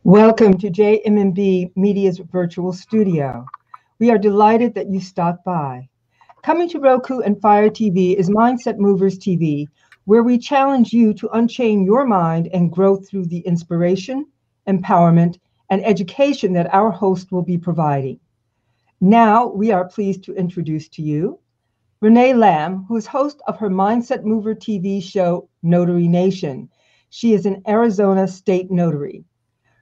Welcome to JMMB Media's virtual studio. We are delighted that you stopped by. Coming to Roku and Fire TV is Mindset Movers TV, where we challenge you to unchain your mind and grow through the inspiration, empowerment, and education that our host will be providing. Now, we are pleased to introduce to you Renee Lamb, who is host of her Mindset Mover TV show, Notary Nation. She is an Arizona state notary.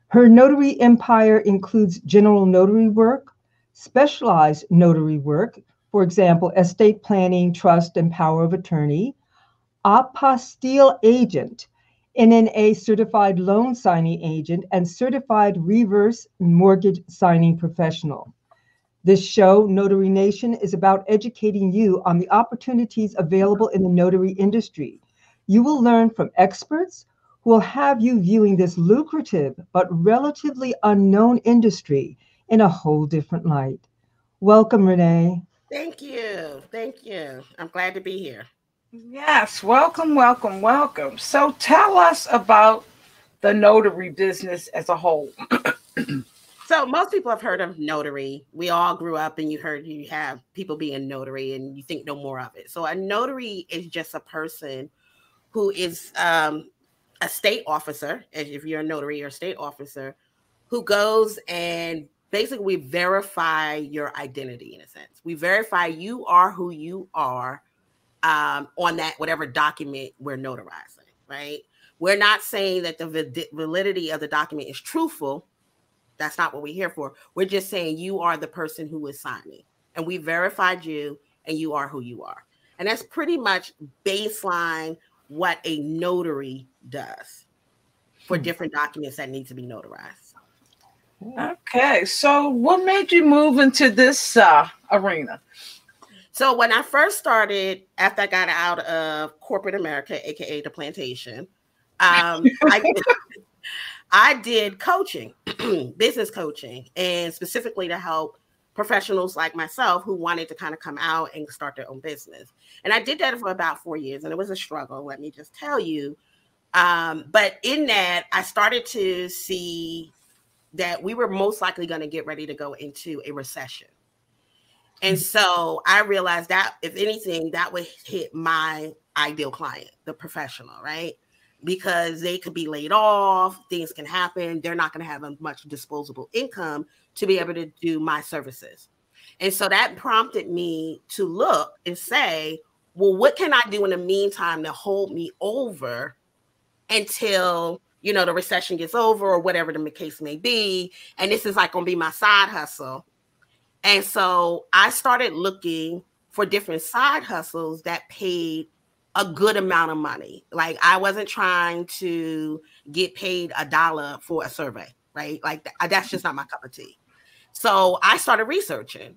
Her notary empire includes general notary work, specialized notary work, for example, estate planning, trust, and power of attorney, Apostille Agent, NNA certified loan signing agent, and certified reverse mortgage signing professional. This show, Notary Nation, is about educating you on the opportunities available in the notary industry. You will learn from experts who will have you viewing this lucrative but relatively unknown industry in a whole different light. Welcome, Renee. Thank you. Thank you. I'm glad to be here. Yes, welcome, welcome, welcome. So tell us about the notary business as a whole. So most people have heard of notary. We all grew up and you have people being notary and you think no more of it. So a notary is just a person who is a state officer, as if you're a notary or a state officer, who goes and basically we verify your identity in a sense. We verify you are who you are on that whatever document we're notarizing, right? We're not saying that the validity of the document is truthful. That's not what we're here for. We're just saying you are the person who is signing, and we verified you, and you are who you are. And that's pretty much baseline what a notary does for different documents that need to be notarized. Okay, so what made you move into this arena? So when I first started, after I got out of corporate America, aka the plantation, I did coaching, business coaching, and specifically to help professionals like myself who wanted to kind of come out and start their own business. And I did that for about 4 years, and it was a struggle, let me just tell you. But in that, I started to see that we were most likely going to get ready to go into a recession. And so I realized that, if anything, that would hit my ideal client, the professional, right? Because they could be laid off, things can happen. They're not going to have much disposable income to be able to do my services. And so that prompted me to look and say, well, what can I do in the meantime to hold me over until, the recession gets over or whatever the case may be. And this is like going to be my side hustle. And so I started looking for different side hustles that paid a good amount of money. Like I wasn't trying to get paid $1 for a survey, right? Like that's just not my cup of tea. So I started researching.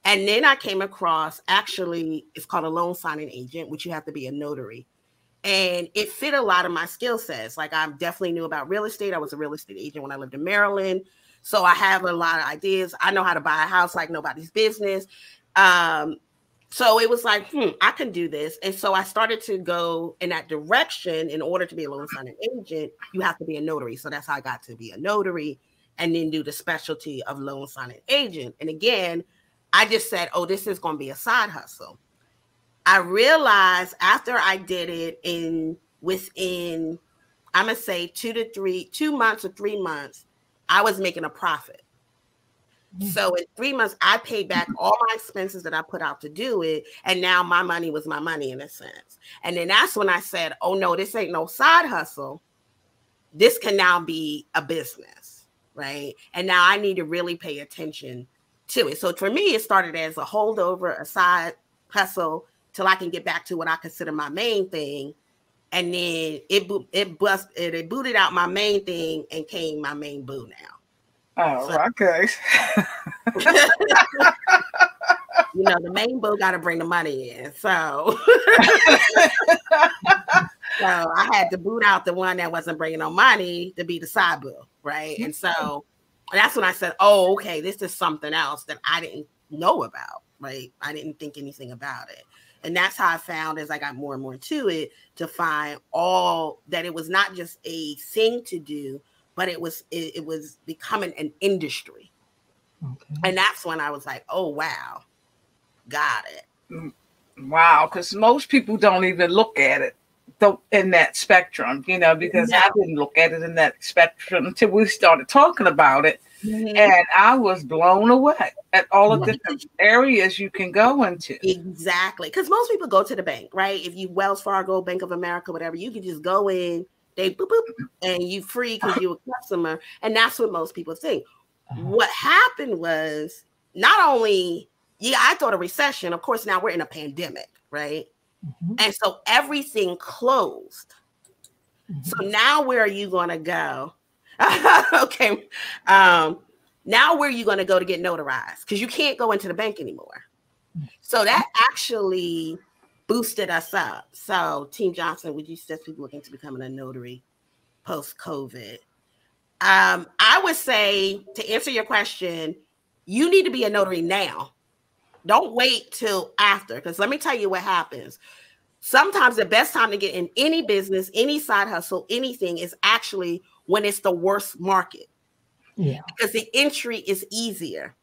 And then I came across, actually, it's called a loan signing agent, which you have to be a notary. And it fit a lot of my skill sets. Like I definitely knew about real estate. I was a real estate agent when I lived in Maryland. So I have a lot of ideas. I know how to buy a house like nobody's business. So it was like, I can do this. And so I started to go in that direction. In order to be a loan signing agent, you have to be a notary. So that's how I got to be a notary and then do the specialty of loan signing agent. And again, I just said, oh, this is going to be a side hustle. I realized after I did it within, I'm going to say 2 months or 3 months, I was making a profit. So in 3 months, I paid back all my expenses that I put out to do it. And now my money was my money in a sense. And then that's when I said, oh, no, this ain't no side hustle. This can now be a business, right? And now I need to really pay attention to it. So for me, it started as a holdover, a side hustle, till I can get back to what I consider my main thing. And then it booted out my main thing and came my main boo now. Oh, so, okay. The main boo got to bring the money in. So, so I had to boot out the one that wasn't bringing no money to be the side boo, right? And so that's when I said, oh, okay, this is something else that I didn't know about, right? I didn't think anything about it. And that's how I found, as I got more and more into it, to find all that it was not just a thing to do, but it was becoming an industry. Okay. And that's when I was like, oh, wow, got it. Wow, because most people don't even look at it in that spectrum, because I didn't look at it in that spectrum until we started talking about it. Mm-hmm. And I was blown away at all the different areas you can go into. Exactly. Because most people go to the bank, right? If you Wells Fargo, Bank of America, whatever, you can just go in, they boop, boop, and you free because you're a customer. And that's what most people think. What happened was not only, I thought a recession, of course, now we're in a pandemic, right? Mm-hmm. And so everything closed. Mm-hmm. So now where are you going to go? Okay. Now where are you going to go to get notarized? Because you can't go into the bank anymore. So that actually boosted us up. So Team Johnson, would you suggest people looking to becoming a notary post-COVID? I would say, to answer your question, you need to be a notary now. Don't wait till after, because let me tell you what happens. Sometimes the best time to get in any business, any side hustle, anything is actually when it's the worst market. Yeah. Because the entry is easier.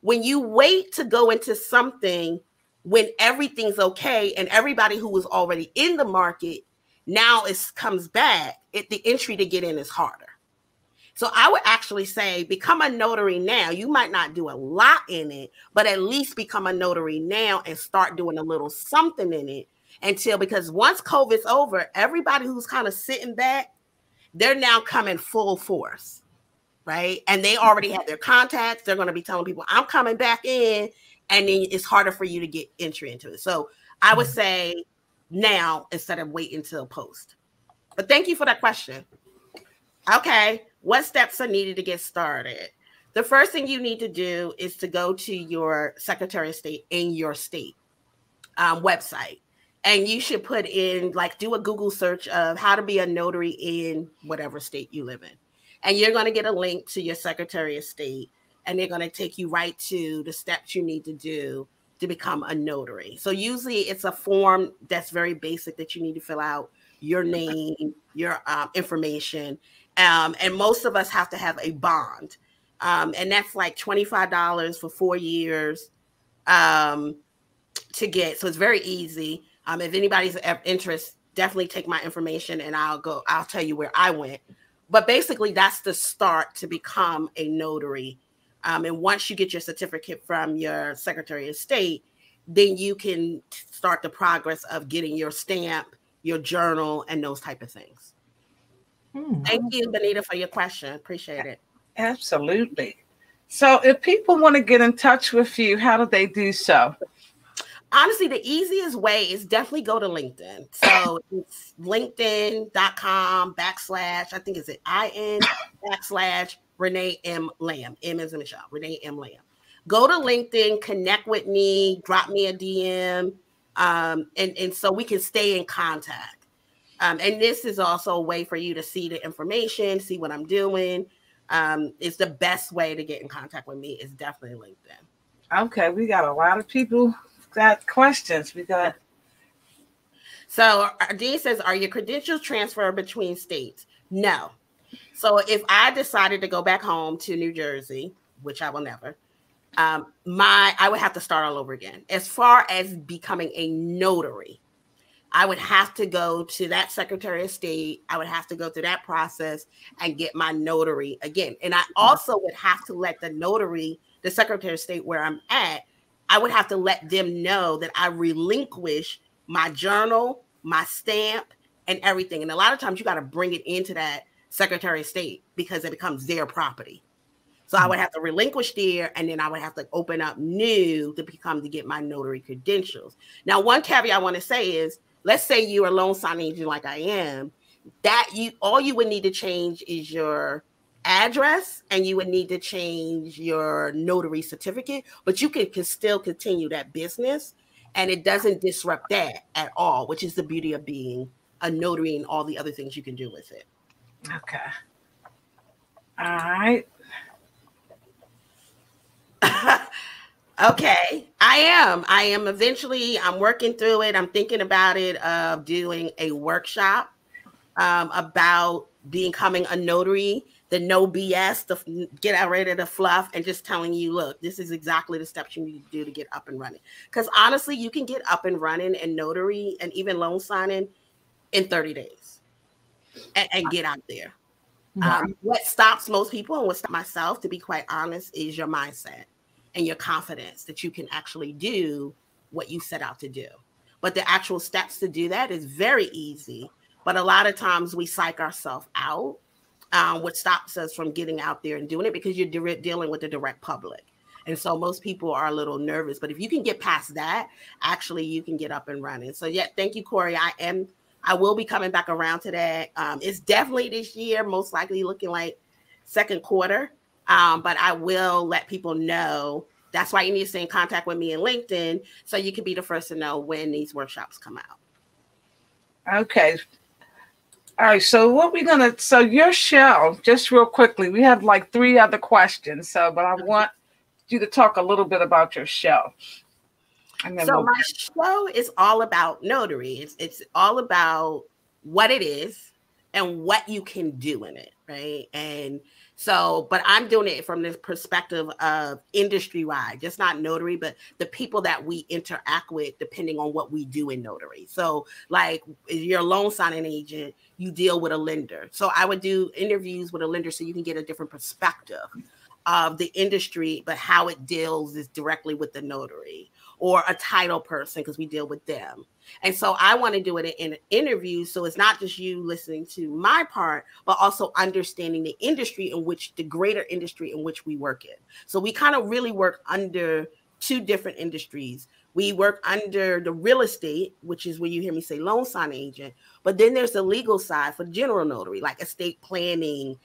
When you wait to go into something when everything's okay and everybody who was already in the market now comes back, the entry to get in is harder. So I would actually say become a notary now. You might not do a lot in it, but at least become a notary now and start doing a little something in it because once COVID's over, everybody who's kind of sitting back, they're now coming full force, right? And they already have their contacts. They're going to be telling people, I'm coming back in, and then it's harder for you to get entry into it. So I would say now instead of waiting till post. But thank you for that question. Okay, what steps are needed to get started? The first thing you need to do is to go to your Secretary of State in your state website. And you should put in, do a Google search of how to be a notary in whatever state you live in. And you're going to get a link to your Secretary of State, and they're going to take you right to the steps you need to do to become a notary. So usually it's a form that's very basic that you need to fill out, your name, your information. And most of us have to have a bond. And that's like $25 for 4 years to get. So it's very easy. If anybody's interest, definitely take my information and I'll tell you where I went. But basically that's the start to become a notary. And once you get your certificate from your Secretary of State, then you can start the progress of getting your stamp, your journal, and those type of things. Thank you, Benita, for your question. Appreciate it. Absolutely. So if people want to get in touch with you, how do they do so? Honestly, the easiest way is definitely go to LinkedIn. So it's linkedin.com/ I think it's IN / Renee M. Lamb. M as in Michelle, Renee M. Lamb. Go to LinkedIn, connect with me, drop me a DM, and so we can stay in contact. And this is also a way for you to see the information, see what I'm doing. It's the best way to get in contact with me is definitely LinkedIn. Okay, we got a lot of people got questions. So Dean says, are your credentials transferred between states? No. So if I decided to go back home to New Jersey, which I will never, I would have to start all over again. As far as becoming a notary, I would have to go to that Secretary of State. I would have to go through that process and get my notary again. And I also would have to let the notary, the Secretary of State where I'm at, I would have to let them know that I relinquish my journal, my stamp, and everything. And a lot of times you got to bring it into that Secretary of State because it becomes their property. So I would have to relinquish there, and then I would have to open up new to get my notary credentials. Now, one caveat I want to say is, let's say you're a loan signing agent like I am, all you would need to change is your address, and you would need to change your notary certificate, but you can still continue that business, and it doesn't disrupt that at all, which is the beauty of being a notary and all the other things you can do with it. Okay. All right. Okay, I am eventually, I'm working through it. I'm thinking about it, doing a workshop about becoming a notary, no BS, the get out rid of the fluff, and just telling you, look, this is exactly the steps you need to do to get up and running. Because honestly, you can get up and running in notary and even loan signing in 30 days and get out there. What stops most people and what stops myself, to be quite honest, is your mindset and your confidence that you can actually do what you set out to do. But the actual steps to do that is very easy. But a lot of times we psych ourselves out, which stops us from getting out there and doing it because you're dealing with the direct public. And so most people are a little nervous. But if you can get past that, actually, you can get up and running. So yeah, thank you, Corey. I will be coming back around to that. It's definitely this year, most likely looking like second quarter. But I will let people know. That's why you need to stay in contact with me in LinkedIn so you can be the first to know when these workshops come out. Okay. All right. So your show, just real quickly, we have like 3 other questions. But I want you to talk a little bit about your show. So my show is all about notary. It's all about what it is and what you can do in it, right? And so, but I'm doing it from this perspective of industry-wide, just not notary, but the people that we interact with depending on what we do in notary. So like if you're a loan signing agent, you deal with a lender. So I would do interviews with a lender so you can get a different perspective of the industry, but how it deals is directly with the notary, or a title person because we deal with them. And so I want to do it in an interview. So it's not just you listening to my part, but also understanding the industry in which the greater industry in which we work in. So we kind of really work under 2 different industries. We work under the real estate, which is when you hear me say loan signing agent, but then there's the legal side for general notary, like estate planning,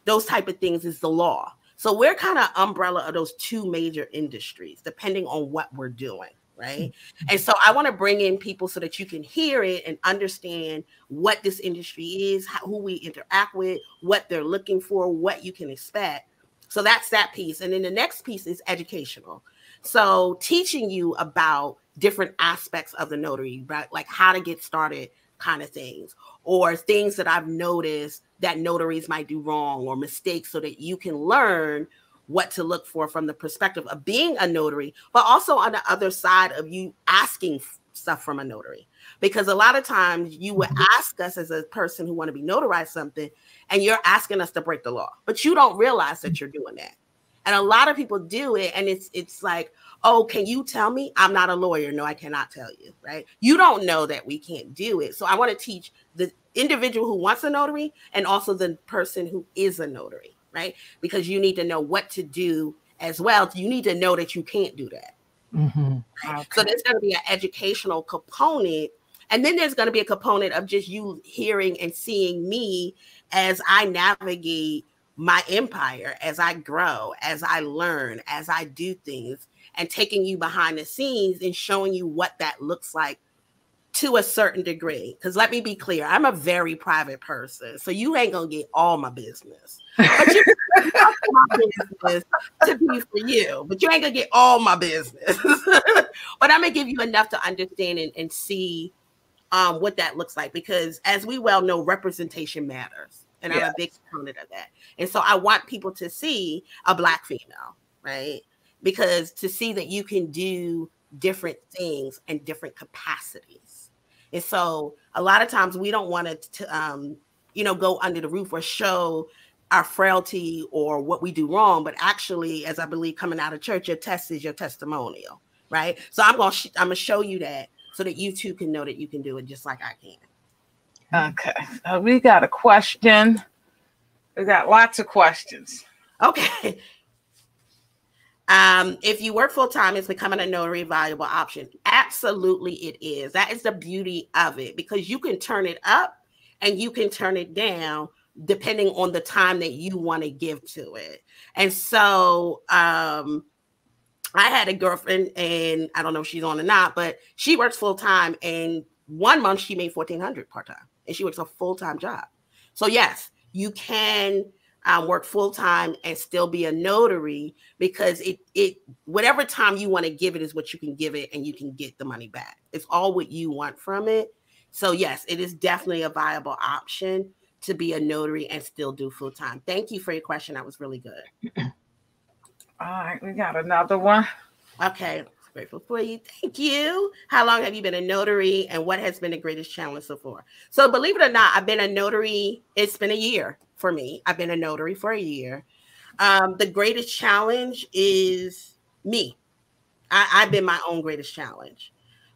those type of things is the law. So we're kind of umbrella of those 2 major industries, depending on what we're doing, right? And so I want to bring in people so that you can hear it and understand what this industry is, who we interact with, what they're looking for, what you can expect. So that's that piece. And then the next piece is educational. So teaching you about different aspects of the notary, right? Like how to get started kind of things, or things that I've noticed that notaries might do wrong or mistakes so that you can learn what to look for from the perspective of being a notary, but also on the other side of you asking stuff from a notary. Because a lot of times you would ask us as a person who want to be notarized something, and you're asking us to break the law, but you don't realize that you're doing that. And a lot of people do it, and it's like, oh, can you tell me? I'm not a lawyer. No, I cannot tell you, right? You don't know that we can't do it. So I want to teach the individual who wants a notary and also the person who is a notary, right? Because you need to know what to do as well. You need to know that you can't do that. Okay. So there's going to be an educational component. And then there's going to be a component of just you hearing and seeing me as I navigate my empire, as I grow, as I learn, as I do things, and taking you behind the scenes and showing you what that looks like to a certain degree. Because let me be clear, I'm a very private person. So you ain't going to get all my business. But you can get my business to be for you. But you ain't going to get all my business. But I'm going to give you enough to understand and see what that looks like. Because as we well know, representation matters. And I'm a big component of that. And so I want people to see a Black female, right? Because to see that you can do different things and different capacities. And so a lot of times we don't want to go under the roof or show our frailty or what we do wrong. But actually, as I believe coming out of church, your test is your testimonial, right? So I'm going to show you that so that you too can know that you can do it just like I can. Okay. We got a question. We got lots of questions. Okay. If you work full time, is becoming a notary a valuable option? Absolutely, it is. That is the beauty of it, because you can turn it up and you can turn it down depending on the time that you want to give to it. And so I had a girlfriend, and I don't know if she's on or not, but she works full time, and 1 month she made $1,400 part time, and she works a full time job. So yes, you can work full time and still be a notary, because it whatever time you want to give it is what you can give it, and you can get the money back. It's all what you want from it. So yes, it is definitely a viable option to be a notary and still do full time? Thank you for your question. That was really good. All right, we got another one. Okay, grateful for you. Thank you. How long have you been a notary, and what has been the greatest challenge so far? So believe it or not, I've been a notary. It's been a year for me. I've been a notary for a year. The greatest challenge is me. I've been my own greatest challenge.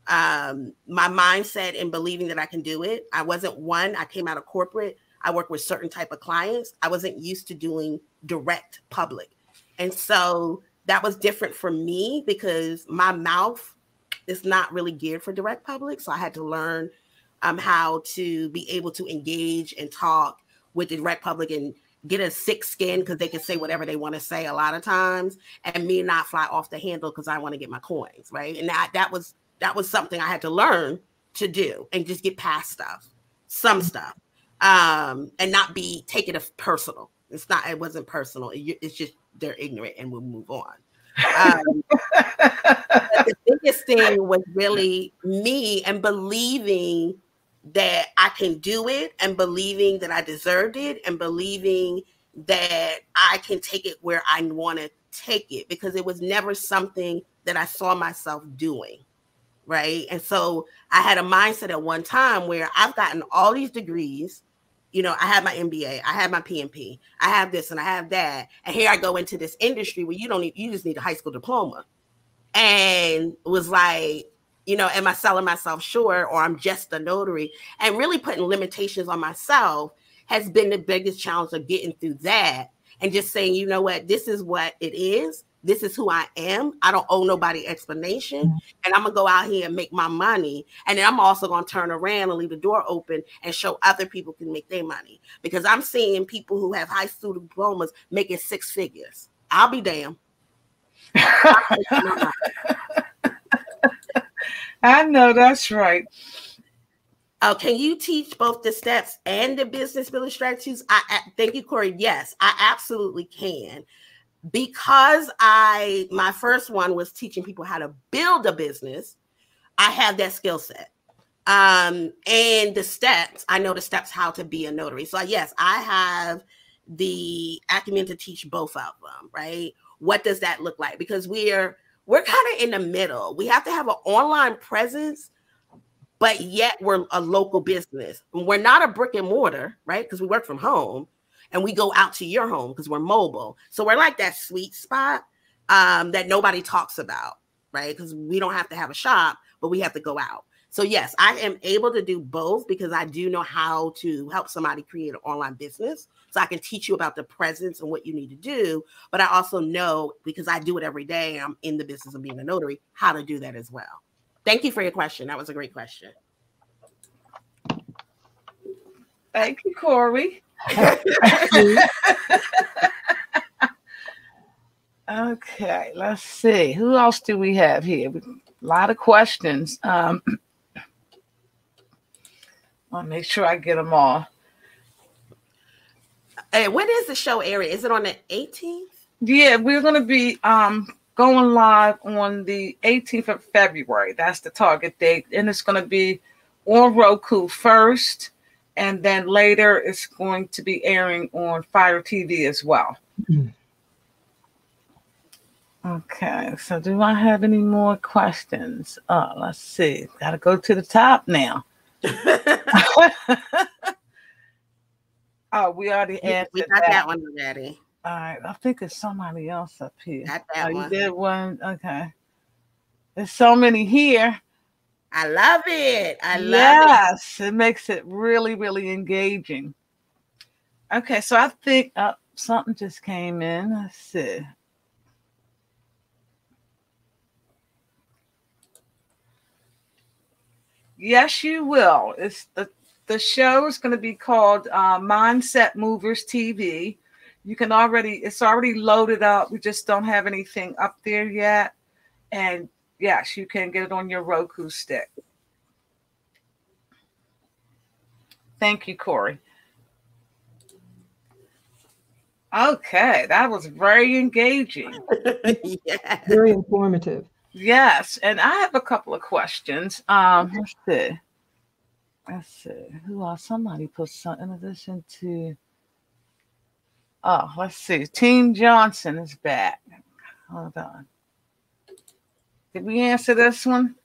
My mindset and believing that I can do it. I came out of corporate. I work with certain type of clients. I wasn't used to doing direct public. And so that was different for me because my mouth is not really geared for direct public. So I had to learn how to be able to engage and talk with the direct public and get a thick skin because they can say whatever they want to say a lot of times, and me not fly off the handle because I want to get my coins, right? And that was something I had to learn to do and just get past some stuff, and not take it personal. It wasn't personal. It's just they're ignorant and we'll move on. But the biggest thing was really me and believing that I can do it and believing that I deserved it and believing that I can take it where I want to take it, because it was never something that I saw myself doing. Right. And so I had a mindset at one time where I've gotten all these degrees. You know, I have my MBA, I have my PMP, I have this and I have that. And here I go into this industry where you just need a high school diploma. And it was like, you know, am I selling myself short, or I'm just a notary? And really putting limitations on myself has been the biggest challenge of getting through that and just saying, you know what, this is what it is. This is who I am. I don't owe nobody explanation. And I'm going to go out here and make my money. And then I'm also going to turn around and leave the door open and show other people can make their money. Because I'm seeing people who have high school diplomas making 6 figures. I'll be damned. I know that's right. Oh, can you teach both the steps and the business building strategies? Thank you, Corey. Yes, I absolutely can. Because my first one was teaching people how to build a business, I have that skill set. And the steps, I know the steps how to be a notary. So yes, I have the acumen to teach both of them, right? What does that look like? Because we're kind of in the middle. We have to have an online presence, but yet we're a local business. We're not a brick and mortar, right? Because we work from home. And we go out to your home because we're mobile. So we're like that sweet spot that nobody talks about, right? Because we don't have to have a shop, but we have to go out. So yes, I am able to do both because I do know how to help somebody create an online business. So I can teach you about the presence and what you need to do. But I also know, because I do it every day, I'm in the business of being a notary, how to do that as well. Thank you for your question. That was a great question. Thank you, Corey. Okay, let's see. Who else do we have here? A lot of questions. I'll make sure I get them all. Hey, when is the show airing? Is it on the 18th? Yeah, we're going to be going live on the 18th of February. That's the target date. And it's going to be on Roku first. And then later it's going to be airing on Fire TV as well. Okay, so do I have any more questions? Let's see. Got to go to the top now. Oh, we already answered we got that one already. All right, I think it's somebody else up here. Got that one. You did one. Okay. There's so many here. I love it. Yes, it makes it really, really engaging. Okay, so I think something just came in. Let's see. Yes, you will. It's the show is going to be called Mindset Movers TV. It's already loaded up. We just don't have anything up there yet. And yes, you can get it on your Roku stick. Thank you, Corey. Okay, that was very engaging. Yes. Very informative. Yes, and I have a couple of questions. Let's see. let's see, who else? Somebody put something in addition to, oh, let's see, Team Johnson is back. Hold on. Did we answer this one?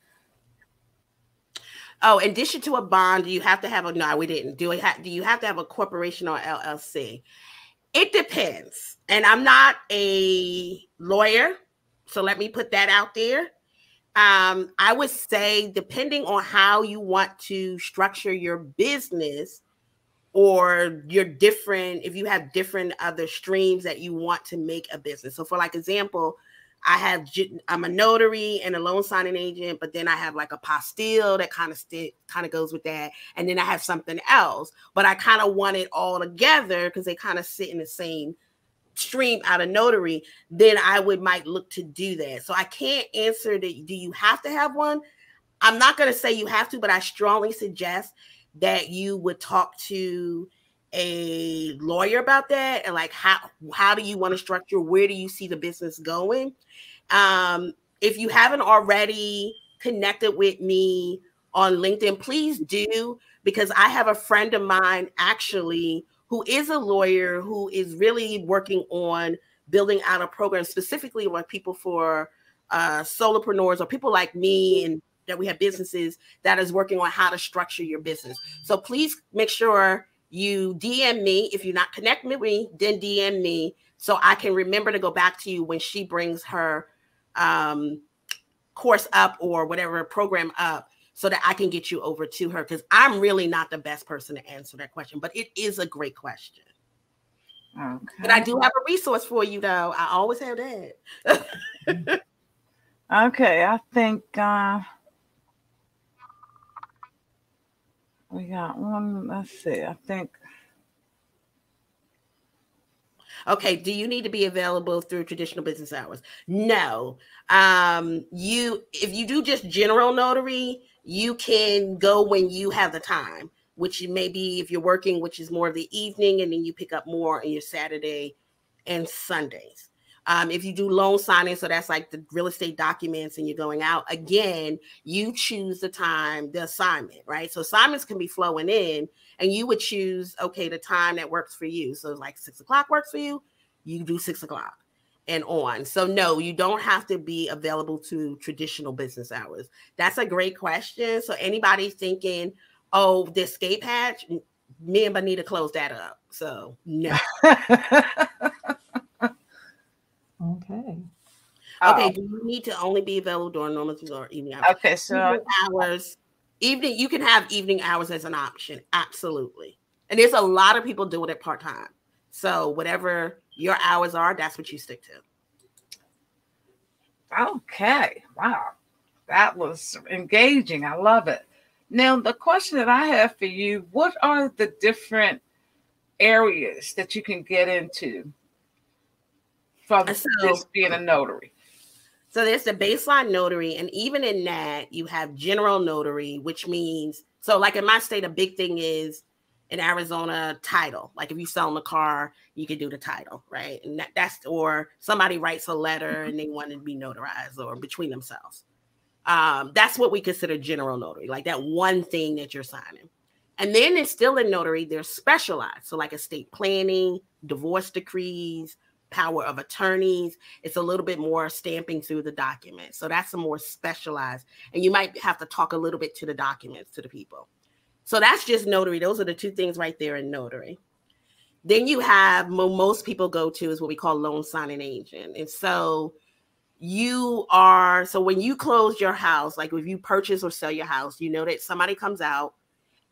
Oh, in addition to a bond, do you have to have a, no, we didn't. Do you have to have a corporation or LLC? It depends. And I'm not a lawyer, so let me put that out there. I would say, depending on how you want to structure your business or your different, if you have different other streams that you want to make a business. So for like example, I'm a notary and a loan signing agent, but then I have like a apostille that kind of goes with that. And then I have something else, but I kind of want it all together because they kind of sit in the same stream out of notary. Then I might look to do that. So I can't answer that. Do you have to have one? I'm not going to say you have to, but I strongly suggest that you would talk to a lawyer about that, and like how do you want to structure, where do you see the business going? If you haven't already connected with me on LinkedIn, please do, because I have a friend of mine actually who is a lawyer who is really working on building out a program specifically with people for solopreneurs or people like me and that we have businesses that is working on how to structure your business. So please make sure you DM me. If you're not connecting with me, then DM me so I can remember to go back to you when she brings her course up or whatever program up so that I can get you over to her, because I'm really not the best person to answer that question, but it is a great question. Okay. But I do have a resource for you, though. I always have that. Okay, I think we got one. Let's see. I think. Okay. Do you need to be available through traditional business hours? No. If you do just general notary, you can go when you have the time, which may be if you're working, which is more of the evening, and then you pick up more on your Saturday and Sundays. If you do loan signing, so that's like the real estate documents and you're going out, again, you choose the time, the assignment, right? So assignments can be flowing in and you would choose, okay, the time that works for you. So like 6 o'clock works for you, you do 6 o'clock and on. So no, you don't have to be available to traditional business hours. That's a great question. So anybody thinking, oh, the escape hatch, me and Bonita closed that up. So no. Okay. Okay. Do you need to only be available during normal or evening hours? Okay, so evening, you can have evening hours as an option. Absolutely. And there's a lot of people doing it part-time. So whatever your hours are, that's what you stick to. Okay. Wow. That was engaging. I love it. Now, the question that I have for you, what are the different areas that you can get into from just being a notary? So there's the baseline notary. And even in that, you have general notary, which means, so like in my state, a big thing is in Arizona, title. Like if you sell a car, you can do the title, right? And or somebody writes a letter and they want it to be notarized or between themselves. That's what we consider general notary, like that one thing that you're signing. And then it's still in notary, they're specialized. So like estate planning, divorce decrees, power of attorneys. It's a little bit more stamping through the document. So that's a more specialized, and you might have to talk a little bit to the documents, to the people. So that's just notary. Those are the two things right there in notary. Then you have, most people go to is what we call loan signing agent. And so when you close your house, like if you purchase or sell your house, you know that somebody comes out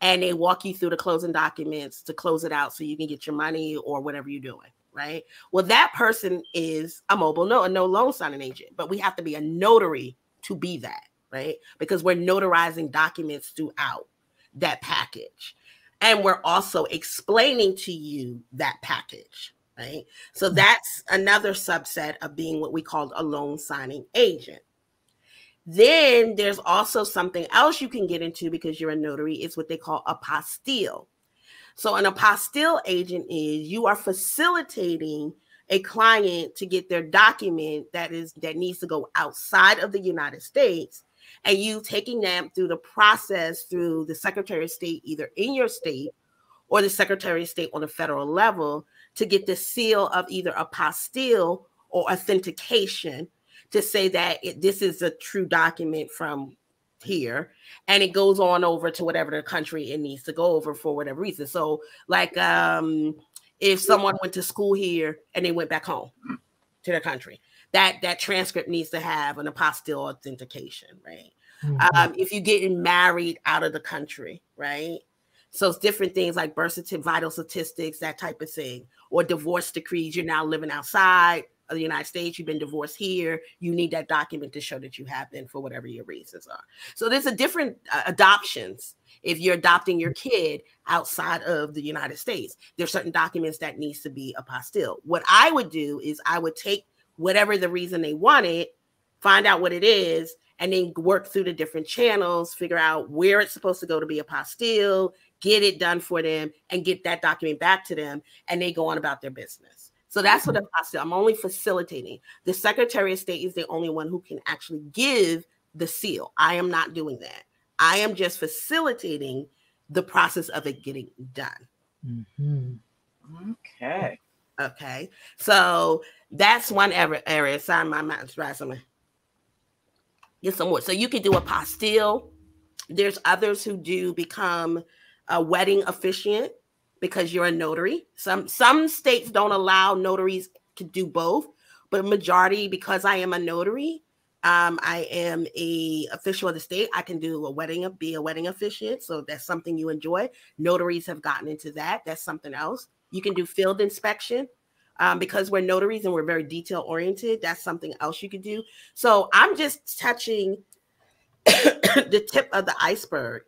and they walk you through the closing documents to close it out so you can get your money or whatever you're doing. Right. Well, that person is a no loan signing agent, but we have to be a notary to be that, right? Because we're notarizing documents throughout that package. And we're also explaining to you that package, right? So that's another subset of being what we call a loan signing agent. Then there's also something else you can get into because you're a notary. It's what they call apostille. So an apostille agent is you are facilitating a client to get their document that needs to go outside of the United States. and you taking them through the process through the Secretary of State, either in your state or the Secretary of State on a federal level, to get the seal of either apostille or authentication to say that this is a true document from here, and it goes on over to whatever the country it needs to go over for whatever reason. So like if someone went to school here and they went back home to their country, that transcript needs to have an apostille authentication, right? If you're getting married out of the country, right? So it's different things like birth certificate, vital statistics, that type of thing, or divorce decrees. You're now living outside of the United States, you've been divorced here, you need that document to show that you have been for whatever your reasons are. So there's a different adoptions. If you're adopting your kid outside of the United States, there's certain documents that needs to be apostille. What I would do is I would take whatever the reason they wanted, find out what it is, and then work through the different channels, figure out where it's supposed to go to be apostille, get it done for them, and get that document back to them, and they go on about their business. So that's what apostille. I'm only facilitating. The Secretary of State is the only one who can actually give the seal. I am not doing that. I am just facilitating the process of it getting done. Okay. Okay. So that's one area. Sign my mouth. Right, somewhere. Get some more. So you can do apostille. There's others who do become a wedding officiant because you're a notary. Some states don't allow notaries to do both, but majority, because I am a notary, I am a official of the state. I can do be a wedding officiant. So that's something you enjoy. Notaries have gotten into that. That's something else. You can do field inspection. Because we're notaries and we're very detail oriented, that's something else you could do. So I'm just touching the tip of the iceberg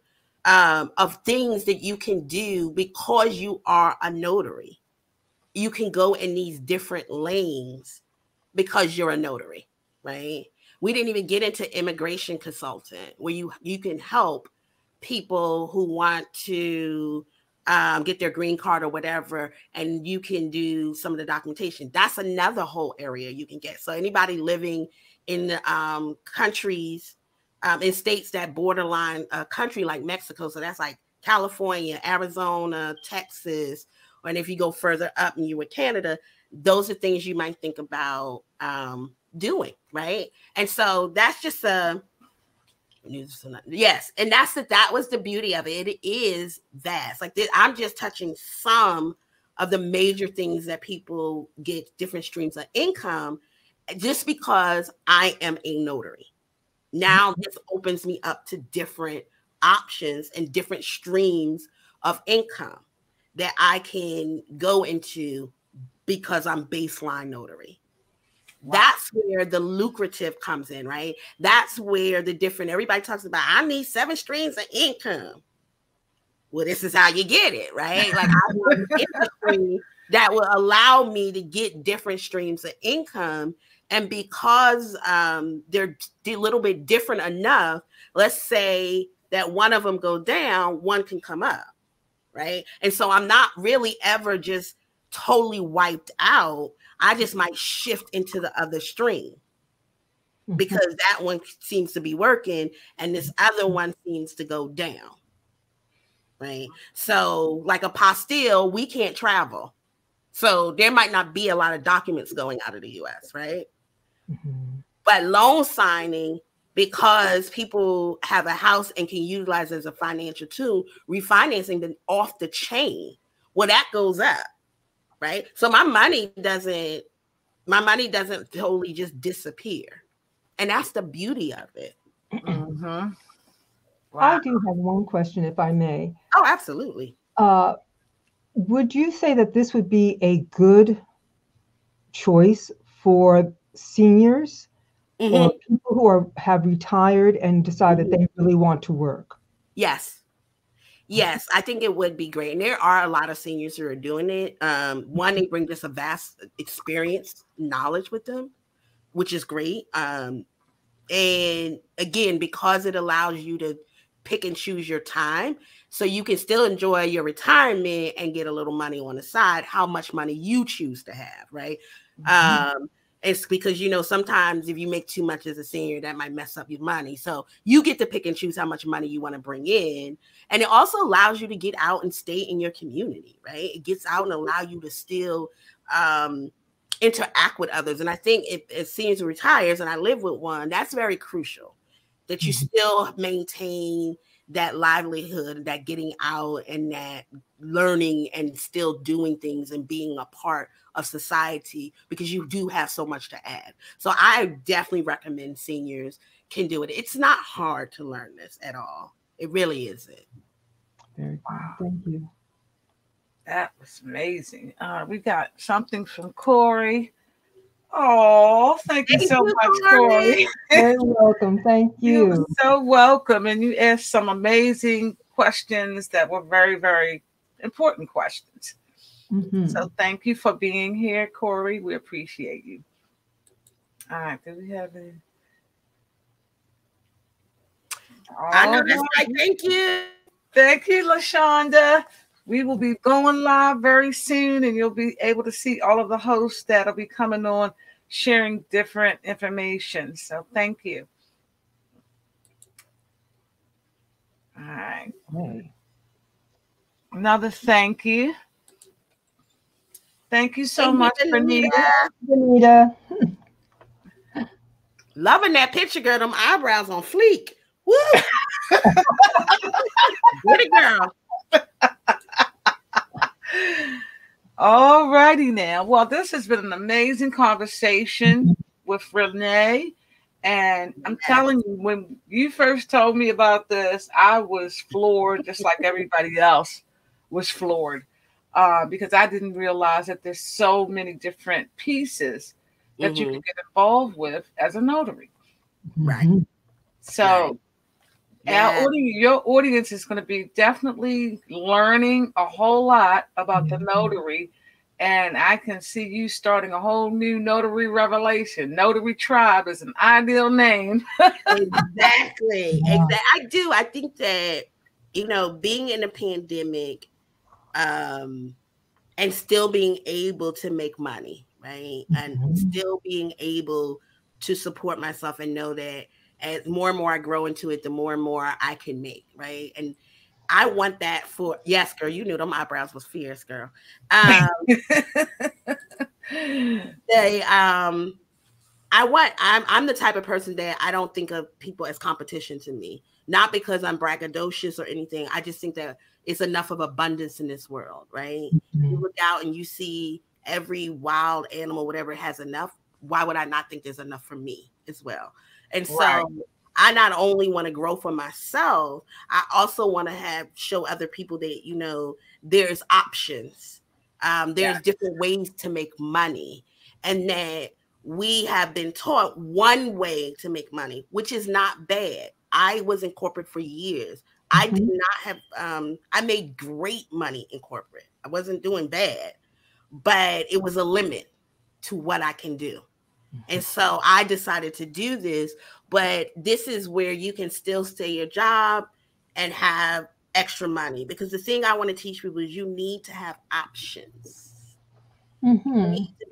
of things that you can do because you are a notary. You can go in these different lanes because you're a notary, right? We didn't even get into immigration consultant, where you can help people who want to get their green card or whatever, and you can do some of the documentation. That's another whole area you can get. So anybody living in countries, in states that borderline a country like Mexico, so that's like California, Arizona, Texas, and if you go further up and you're with Canada, those are things you might think about doing, right? And so that's just yes, and that was the beauty of it. It is vast. Like this, I'm just touching some of the major things that people get different streams of income just because I am a notary. Now this opens me up to different options and different streams of income that I can go into because I'm baseline notary. Wow. That's where the lucrative comes in, right? That's where everybody talks about, I need 7 streams of income. Well, this is how you get it, right? Like I want an industry that will allow me to get different streams of income. And because they're a little bit different enough, let's say that one of them go down, one can come up, right? And so I'm not really ever just totally wiped out. I just might shift into the other stream because that one seems to be working and this other one seems to go down, right? So like apostille, we can't travel. So there might not be a lot of documents going out of the US, right? But loan signing, because people have a house and can utilize it as a financial tool, refinancing them off the chain, well, that goes up, right? So my money doesn't totally just disappear. And that's the beauty of it. Wow. I do have one question, if I may. Oh, absolutely. Would you say that this would be a good choice for seniors or people who have retired and decide that they really want to work? Yes. Yes, I think it would be great. And there are a lot of seniors who are doing it. One, they bring just a vast experience, knowledge with them, which is great. And again, because it allows you to pick and choose your time, so you can still enjoy your retirement and get a little money on the side, how much money you choose to have, right? And It's because, you know, sometimes if you make too much as a senior, that might mess up your money. So you get to pick and choose how much money you want to bring in. And it also allows you to get out and stay in your community, right? It gets out and allow you to still interact with others. And I think if seniors retires, and I live with one, that's very crucial, that you still maintain that livelihood, that getting out and that learning and still doing things and being a part of society, because you do have so much to add. So I definitely recommend seniors can do it. It's not hard to learn this at all. It really isn't. Very good. Thank you. That was amazing. We got something from Corey. Oh, thank you so much, Corey. Very welcome. Thank you. You're so welcome. And you asked some amazing questions that were very, very important questions. So thank you for being here, Corey. We appreciate you. All right. Do we have any? I know that's right. Thank you. Thank you, LaShonda. We will be going live very soon, and you'll be able to see all of the hosts that'll be coming on, sharing different information. So thank you. All right. Hey. Another thank you. Thank you so much, Renita. Renita. Loving that picture, girl. Them eyebrows on fleek. Woo! Get it, girl. All righty now. Well, this has been an amazing conversation with Renee. And I'm telling you, when you first told me about this, I was floored, just like everybody else was floored, because I didn't realize that there's so many different pieces that you can get involved with as a notary. Right. So your audience is going to be definitely learning a whole lot about the notary. And I can see you starting a whole new notary revelation. Notary Tribe is an ideal name. Exactly. I do. I think that, you know, being in a pandemic and still being able to make money, right? And still being able to support myself and know that as more and more I grow into it, the more and more I can make, right? And I want that for, yes, girl, you knew them eyebrows was fierce, girl. I'm the type of person that I don't think of people as competition to me, not because I'm braggadocious or anything. I just think that it's enough of abundance in this world, right? You look out and you see every wild animal, whatever, has enough. Why would I not think there's enough for me as well? And so I not only want to grow for myself, I also want to show other people that, you know, there's options. There's different ways to make money, and that we have been taught one way to make money, which is not bad. I was in corporate for years. I did not have, I made great money in corporate. I wasn't doing bad, but it was a limit to what I can do. And so I decided to do this, but this is where you can still stay your job and have extra money, because the thing I want to teach people is you need to have options. You need to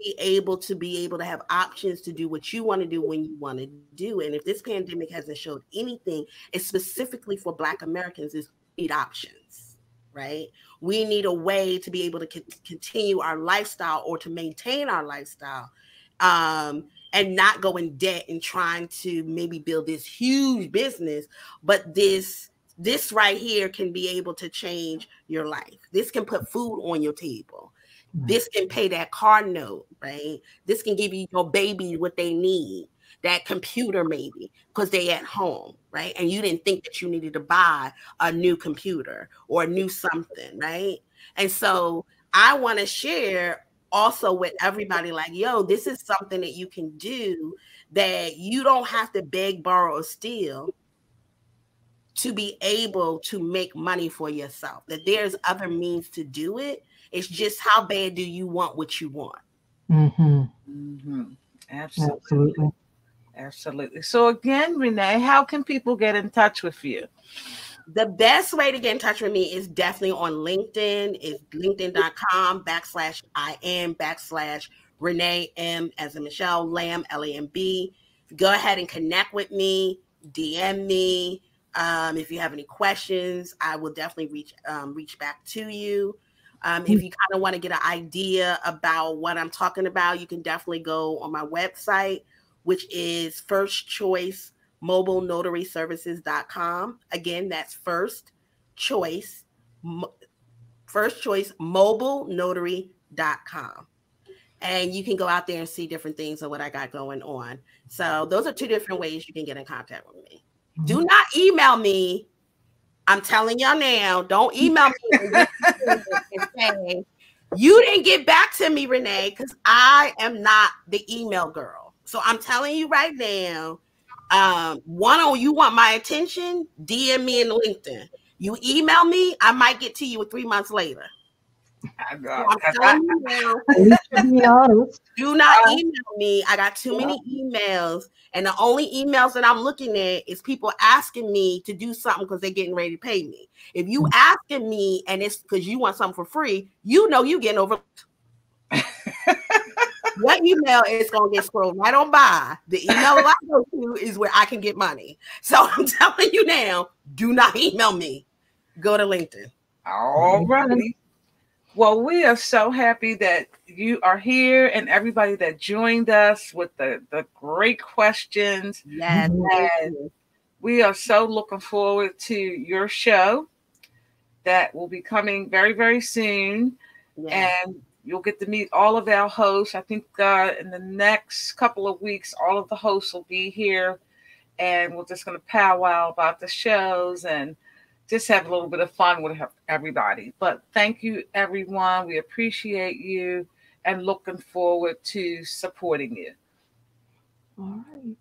be able to have options to do what you want to do when you want to do. And if this pandemic hasn't showed anything, it's specifically for Black Americans, is we need options, right? We need a way to be able to continue our lifestyle or to maintain our lifestyle. And not go in debt and trying to maybe build this huge business, but this right here can be able to change your life. This can put food on your table. This can pay that car note, right? This can give you your baby what they need, that computer maybe, because they at home, right? And you didn't think that you needed to buy a new computer or a new something, right? And so I want to share also with everybody, like, yo, this is something that you can do, that you don't have to beg, borrow, or steal to be able to make money for yourself, that there's other means to do it. It's just how bad do you want what you want? Absolutely. So again, Renee, how can people get in touch with you? The best way to get in touch with me is definitely on LinkedIn. It's linkedin.com/IM/ Renee M as in Michelle, Lamb, Lamb. Go ahead and connect with me, DM me. If you have any questions, I will definitely reach back to you. If you kind of want to get an idea about what I'm talking about, you can definitely go on my website, which is firstchoicemobile.notaryservices.com. Again, that's firstchoicemobile.notary.com. And you can go out there and see different things of what I got going on. So those are two different ways you can get in contact with me. Do not email me. I'm telling y'all now, don't email me and say, you didn't get back to me, Renee, because I am not the email girl. So I'm telling you right now, you want my attention, DM me in LinkedIn. You email me, I might get to you 3 months later. I'm telling you now, do not email me. I got too many emails, and the only emails that I'm looking at is people asking me to do something because they're getting ready to pay me. If you asking me and it's because you want something for free, you know you getting over. What email is going to get scrolled right on by? The email I go to is where I can get money. So I'm telling you now, do not email me. Go to LinkedIn. All right. Well, we are so happy that you are here and everybody that joined us with the great questions. Yes. And we are so looking forward to your show that will be coming very, very soon. Yes. And you'll get to meet all of our hosts. I think in the next couple of weeks, all of the hosts will be here. And we're just going to powwow about the shows and just have a little bit of fun with everybody. But thank you, everyone. We appreciate you and looking forward to supporting you. All right.